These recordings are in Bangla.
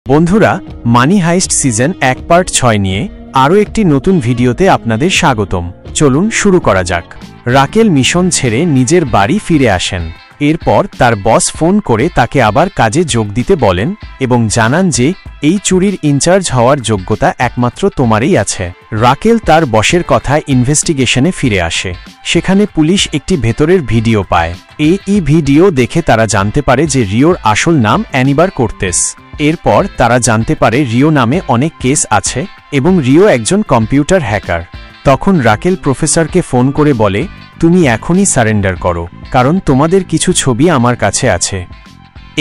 বন্ধুরা, মানি হাইস্ট সিজন 1 পার্ট 6 নিয়ে আরও একটি নতুন ভিডিওতে আপনাদের স্বাগতম। চলুন শুরু করা যাক। রাকেল মিশন ছেড়ে নিজের বাড়ি ফিরে আসেন। এরপর তার বস ফোন করে তাকে আবার কাজে যোগ দিতে বলেন এবং জানান যে এই চুরির ইনচার্জ হওয়ার যোগ্যতা একমাত্র তোমারই আছে। রাকেল তার বসের কথায় ইনভেস্টিগেশনে ফিরে আসে। সেখানে পুলিশ একটি ভেতরের ভিডিও পায়। এই ভিডিও দেখে তারা জানতে পারে যে রিওর আসল নাম অ্যানিবার কোর্তেস। এরপর তারা জানতে পারে রিও নামে অনেক কেস আছে এবং রিও একজন কম্পিউটার হ্যাকার। তখন রাকেল প্রফেসরকে ফোন করে বলে, তুমি এখনই সারেন্ডার করো, কারণ তোমাদের কিছু ছবি আমার কাছে আছে।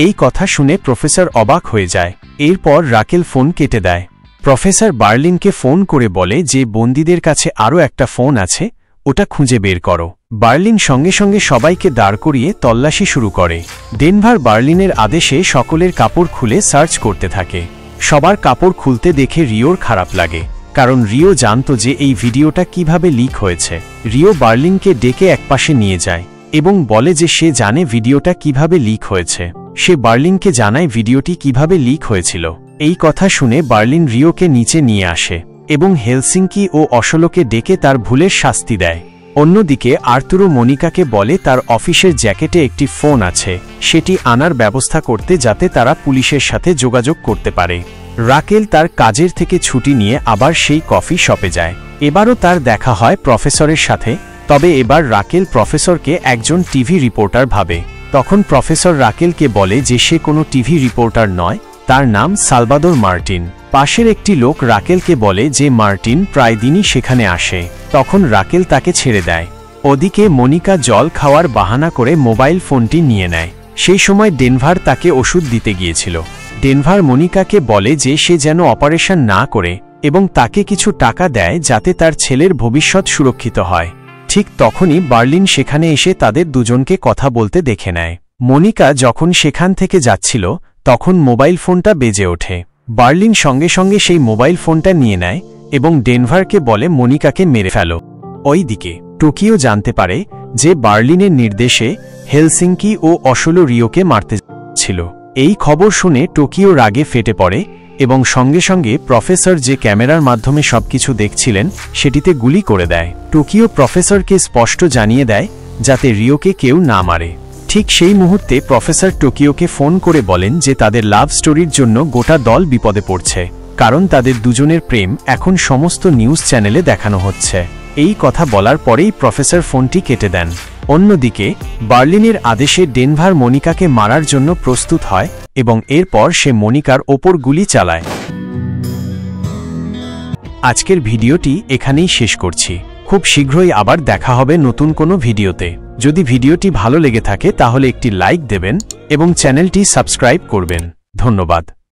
এই কথা শুনে প্রফেসর অবাক হয়ে যায়। এরপর রাকেল ফোন কেটে দেয়। প্রফেসর বার্লিনকে ফোন করে বলে যে বন্দীদের কাছে আরও একটা ফোন আছে, ওটা খুঁজে বের করো। বার্লিন সঙ্গে সঙ্গে সবাইকে দাঁড় করিয়ে তল্লাশি শুরু করে। ডেনভার বার্লিনের আদেশে সকলের কাপড় খুলে সার্চ করতে থাকে। সবার কাপড় খুলতে দেখে রিওর খারাপ লাগে, কারণ রিও জানত যে এই ভিডিওটা কিভাবে লিক হয়েছে। রিও বার্লিনকে ডেকে একপাশে নিয়ে যায় এবং বলে যে সে জানে ভিডিওটা কিভাবে লিক হয়েছে। সে বার্লিনকে জানায় ভিডিওটি কিভাবে লিক হয়েছিল। এই কথা শুনে বার্লিন রিওকে নিচে নিয়ে আসে এবং হেলসিঙ্কি ও অসলোকে ডেকে তার ভুলের শাস্তি দেয়। অন্যদিকে আর্তুরো মনিকাকে বলে তার অফিসের জ্যাকেটে একটি ফোন আছে, সেটি আনার ব্যবস্থা করতে যাতে তারা পুলিশের সাথে যোগাযোগ করতে পারে। রাকেল তার কাজের থেকে ছুটি নিয়ে আবার সেই কফি শপে যায়। এবারও তার দেখা হয় প্রফেসরের সাথে, তবে এবার রাকেল প্রফেসরকে একজন টিভি রিপোর্টার ভাবে। তখন প্রফেসর রাকেলকে বলে যে সে কোনো টিভি রিপোর্টার নয়, তার নাম সালভাদর মার্টিন। পাশের একটি লোক রাকেলকে বলে যে মার্টিন প্রায় দিনই সেখানে আসে। তখন রাকেল তাকে ছেড়ে দেয়। ওদিকে মনিকা জল খাওয়ার বাহানা করে মোবাইল ফোনটি নিয়ে নেয়। সেই সময় ডেনভার তাকে ওষুধ দিতে গিয়েছিল। ডেনভার মনিকাকে বলে যে সে যেন অপারেশন না করে এবং তাকে কিছু টাকা দেয় যাতে তার ছেলের ভবিষ্যৎ সুরক্ষিত হয়। ঠিক তখনই বার্লিন সেখানে এসে তাদের দুজনকে কথা বলতে দেখে নেয়। মনিকা যখন সেখান থেকে যাচ্ছিল তখন মোবাইল ফোনটা বেজে ওঠে। বার্লিন সঙ্গে সঙ্গে সেই মোবাইল ফোনটা নিয়ে নেয় এবং ডেনভারকে বলে মনিকাকে মেরে ফেলো। ওইদিকে টোকিও জানতে পারে যে বার্লিনের নির্দেশে হেলসিঙ্কি ও অসলো রিওকে মারতে ছিল। এই খবর শুনে টোকিও রাগে ফেটে পড়ে এবং সঙ্গে সঙ্গে প্রফেসর যে ক্যামেরার মাধ্যমে সবকিছু দেখছিলেন সেটিতে গুলি করে দেয়। টোকিও প্রফেসরকে স্পষ্ট জানিয়ে দেয় যাতে রিওকে কেউ না মারে। ঠিক সেই মুহূর্তে প্রফেসর টোকিওকে ফোন করে বলেন যে তাদের লাভ স্টোরির জন্য গোটা দল বিপদে পড়ছে, কারণ তাদের দুজনের প্রেম এখন সমস্ত নিউজ চ্যানেলে দেখানো হচ্ছে। এই কথা বলার পরেই প্রফেসর ফোনটি কেটে দেন। অন্যদিকে বার্লিনের আদেশে ডেনভার মনিকাকে মারার জন্য প্রস্তুত হয় এবং এরপর সে মনিকার ওপর গুলি চালায়। আজকের ভিডিওটি এখানেই শেষ করছি। খুব শীঘ্রই আবার দেখা হবে নতুন কোনো ভিডিওতে। যদি ভিডিওটি ভালো লেগে থাকে তাহলে একটি লাইক দেবেন এবং চ্যানেলটি সাবস্ক্রাইব করবেন। ধন্যবাদ।